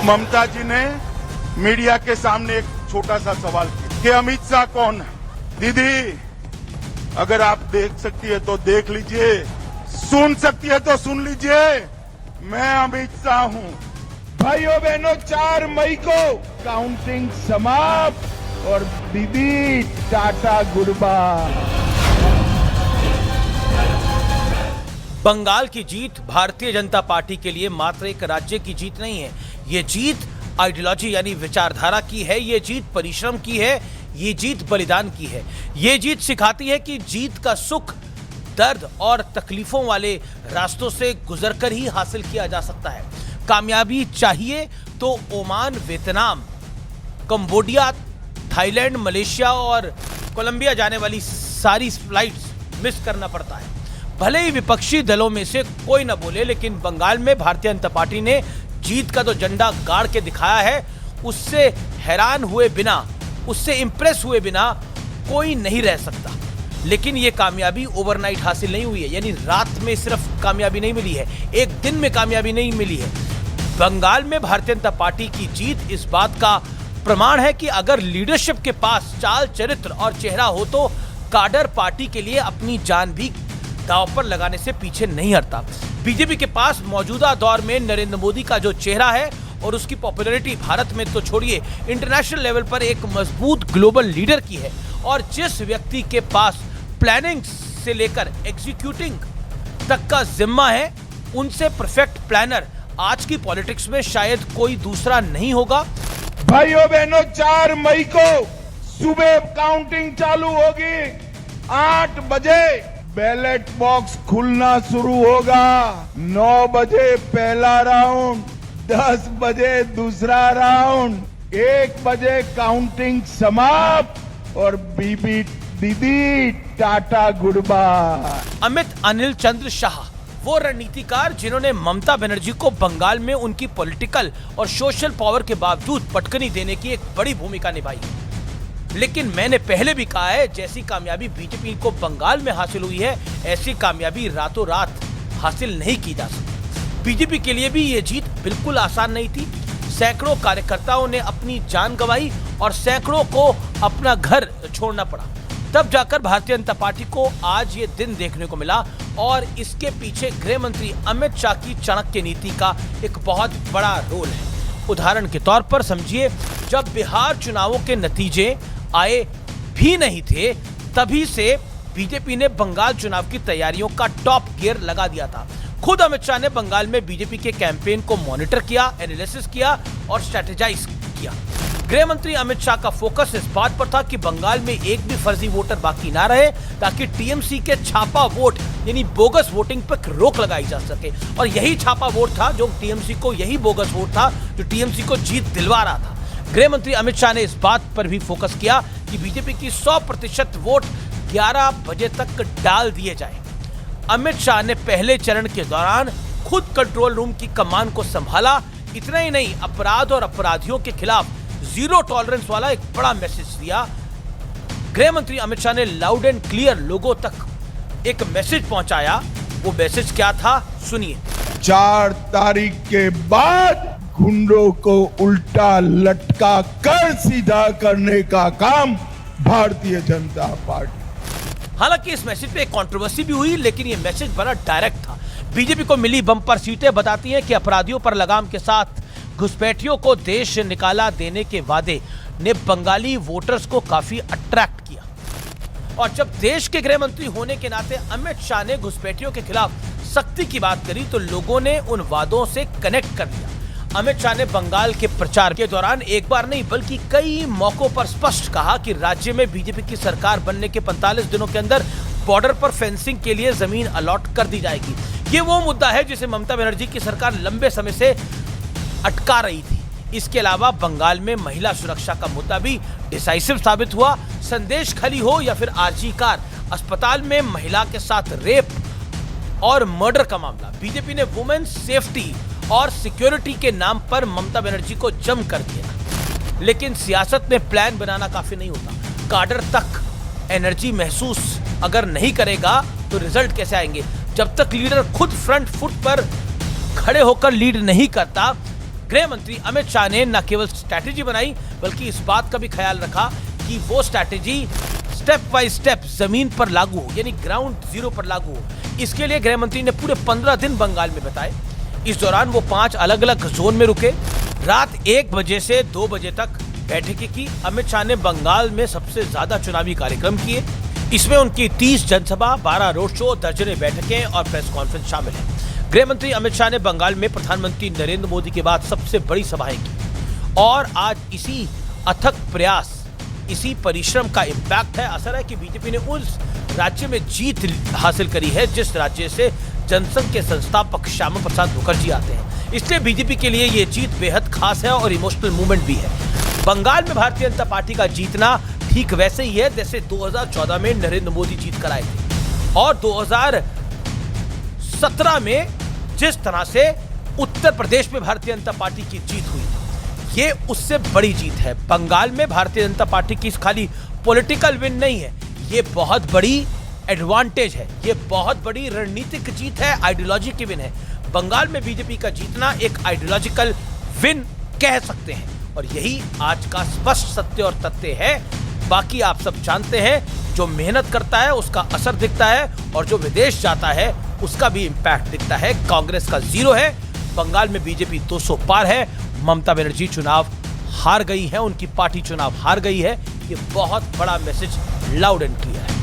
ममता जी ने मीडिया के सामने एक छोटा सा सवाल किया कि अमित शाह कौन है। दीदी, अगर आप देख सकती है तो देख लीजिए, सुन सकती है तो सुन लीजिए, मैं अमित शाह हूं। भाइयों बहनों, 4 मई को काउंटिंग समाप्त और दीदी टाटा गुड बाय। बंगाल की जीत भारतीय जनता पार्टी के लिए मात्र एक राज्य की जीत नहीं है। ये जीत आइडियोलॉजी यानी विचारधारा की है, ये जीत परिश्रम की है, ये जीत बलिदान की है। ये जीत सिखाती है कि जीत का सुख दर्द और तकलीफों वाले रास्तों से गुजरकर ही हासिल किया जा सकता है। कामयाबी चाहिए तो Oman, Vietnam, Cambodia, Thailand, Malaysia और कोलंबिया जाने वाली सारी फ्लाइट्स मिस करना पड़ता है। भले ही विपक्षी दलों में से कोई न बोले, लेकिन बंगाल में भारतीय जनता पार्टी ने जीत का जो झंडा गाड़ के दिखाया है, उससे हैरान हुए बिना, उससे इंप्रेस हुए बिना कोई नहीं रह सकता। लेकिन ये कामयाबी ओवरनाइट हासिल नहीं हुई है, यानी रात में सिर्फ कामयाबी नहीं मिली है, एक दिन में कामयाबी नहीं मिली है। बंगाल में भारतीय जनता पार्टी की जीत इस बात का प्रमाण है कि अगर लीडरशिप के पास चाल, चरित्र और चेहरा हो तो काडर पार्टी के लिए अपनी जान भी दांव पर लगाने से पीछे नहीं हटता। बीजेपी के पास मौजूदा दौर में नरेंद्र मोदी का जो चेहरा है और उसकी पॉपुलैरिटी भारत में तो छोड़िए, इंटरनेशनल लेवल पर एक मजबूत ग्लोबल लीडर की है। और जिस व्यक्ति के पास प्लानिंग से लेकर एग्जीक्यूटिंग तक का जिम्मा है, उनसे परफेक्ट प्लानर आज की पॉलिटिक्स में शायद कोई दूसरा नहीं होगा। भाइयों बहनों, 4 मई को सुबह काउंटिंग चालू होगी। 8 बजे बैलेट बॉक्स खुलना शुरू होगा। 9 बजे पहला राउंड, 10 बजे दूसरा राउंड, 1 बजे काउंटिंग समाप्त और बीबी दीदी टाटा गुड बाय। अमित अनिल चंद्र शाह, वो रणनीतिकार जिन्होंने ममता बनर्जी को बंगाल में उनकी पॉलिटिकल और सोशल पावर के बावजूद पटकनी देने की एक बड़ी भूमिका निभाई। लेकिन मैंने पहले भी कहा है, जैसी कामयाबी बीजेपी को बंगाल में हासिल हुई है, ऐसी कामयाबी रातों रात हासिल नहीं की जा सकती। बीजेपी के लिए भी ये जीत बिल्कुल आसान नहीं थी। सैकड़ों कार्यकर्ताओं ने अपनी जान गंवाई और सैकड़ों को अपना घर छोड़ना पड़ा। तब जाकर भारतीय जनता पार्टी को आज ये दिन देखने को मिला और इसके पीछे गृह मंत्री अमित शाह की चाणक्य नीति का एक बहुत बड़ा रोल है। उदाहरण के तौर पर समझिए, जब बिहार चुनावों के नतीजे आए भी नहीं थे, तभी से बीजेपी ने बंगाल चुनाव की तैयारियों का टॉप गियर लगा दिया था। खुद अमित शाह ने बंगाल में बीजेपी के कैंपेन को मॉनिटर किया, एनालिसिस किया और स्ट्रेटेजाइज किया। गृह मंत्री अमित शाह का फोकस इस बात पर था कि बंगाल में एक भी फर्जी वोटर बाकी ना रहे, ताकि टीएमसी के छापा वोट यानी बोगस वोटिंग पर रोक लगाई जा सके। और यही छापा वोट था जो टीएमसी को, यही बोगस वोट था जो टीएमसी को जीत दिलवा रहा था। गृह मंत्री अमित शाह ने इस बात पर भी फोकस किया कि बीजेपी की 100% वोट 11 बजे तक डाल दिए जाए। अमित शाह ने पहले चरण के दौरान खुद कंट्रोल रूम की कमान को संभाला। इतना ही नहीं, अपराध और अपराधियों के खिलाफ जीरो टॉलरेंस वाला एक बड़ा मैसेज दिया। गृह मंत्री अमित शाह ने लाउड एंड क्लियर लोगों तक एक मैसेज पहुंचाया। वो मैसेज क्या था, सुनिए। 4 तारीख के बाद गुंडों को उल्टा लटका कर सीधा करने का काम भारतीय जनता पार्टी। हालांकि इस मैसेज पे एक कंट्रोवर्सी भी हुई, लेकिन ये मैसेज बड़ा डायरेक्ट था। बीजेपी को मिली बम्पर सीटें बताती हैं कि अपराधियों पर लगाम के साथ घुसपैठियों को देश निकाला देने के वादे ने बंगाली वोटर्स को काफी अट्रैक्ट किया। और जब देश के गृह मंत्री होने के नाते अमित शाह ने घुसपैठियों के खिलाफ सख्ती की बात करी, तो लोगों ने उन वादों से कनेक्ट कर दिया। अमित शाह ने बंगाल के प्रचार के दौरान एक बार नहीं बल्कि कई मौकों पर स्पष्ट कहा कि राज्य में बीजेपी की सरकार बनने के 45 दिनों के अंदर बॉर्डर पर फेंसिंग के लिए जमीन अलॉट कर दी जाएगी। ये वो मुद्दा है जिसे ममता बनर्जी की सरकार लंबे समय से अटका रही थी। इसके अलावा बंगाल में महिला सुरक्षा का मुद्दा भी डिसाइसिव साबित हुआ। संदेश खली हो या फिर आरजी कार अस्पताल में महिला के साथ रेप और मर्डर का मामला, बीजेपी ने वुमेन्स सेफ्टी और सिक्योरिटी के नाम पर ममता बनर्जी को जम कर दिया। लेकिन सियासत में प्लान बनाना काफी नहीं होता। काडर तक एनर्जी महसूस अगर नहीं करेगा तो रिजल्ट कैसे आएंगे? जब तक लीडर खुद फ्रंट फुट पर खड़े होकर लीड नहीं करता, गृह मंत्री अमित शाह ने न केवल स्ट्रैटेजी बनाई बल्कि इस बात का भी ख्याल रखा कि वो स्ट्रैटेजी स्टेप बाय स्टेप जमीन पर लागू हो, यानी ग्राउंड जीरो पर लागू हो। इसके लिए गृह मंत्री ने पूरे 15 दिन बंगाल में बिताए। इस दौरान वो 5 अलग अलग जोन में रुके। रात 1 बजे से 2 बजे तक बैठकें की। अमित शाह ने बंगाल में सबसे ज्यादा चुनावी कार्यक्रम किए। इसमें उनकी 30 जनसभा, 12 रोड शो, दर्जनें बैठकें और प्रेस कॉन्फ्रेंस शामिल है। गृह मंत्री अमित शाह ने बंगाल में प्रधानमंत्री नरेंद्र मोदी के बाद सबसे बड़ी सभाएं की और आज इसी अथक प्रयास, इसी परिश्रम का इम्पैक्ट है, असर है कि बीजेपी ने उस राज्य में जीत हासिल करी है जिस राज्य से जनसंघ के संस्थापक श्यामा प्रसाद मुखर्जी आते हैं। इसलिए बीजेपी के लिए ये जीत बेहद खास है और इमोशनल मूवमेंट भी है। बंगाल में भारतीय जनता पार्टी का जीतना ठीक वैसे ही है जैसे 2014 में नरेंद्र मोदी जीत कर आए थे और 2017 में जिस तरह से उत्तर प्रदेश में भारतीय जनता पार्टी की जीत हुई, ये उससे बड़ी जीत है। बंगाल में भारतीय जनता पार्टी की खाली पॉलिटिकल विन नहीं है, ये बहुत बड़ी एडवांटेज है, ये बहुत बड़ी रणनीतिक जीत है, आइडियोलॉजी की विन है। बंगाल में बीजेपी का जीतना एक आइडियोलॉजिकल विन कह सकते हैं और यही आज का स्पष्ट सत्य और तथ्य है। बाकी आप सब जानते हैं, जो मेहनत करता है उसका असर दिखता है और जो विदेश जाता है उसका भी इंपैक्ट दिखता है। कांग्रेस का 0 है, बंगाल में बीजेपी 200 पार है। ममता बनर्जी चुनाव हार गई है, उनकी पार्टी चुनाव हार गई है। ये बहुत बड़ा मैसेज लाउड एंड क्लियर है।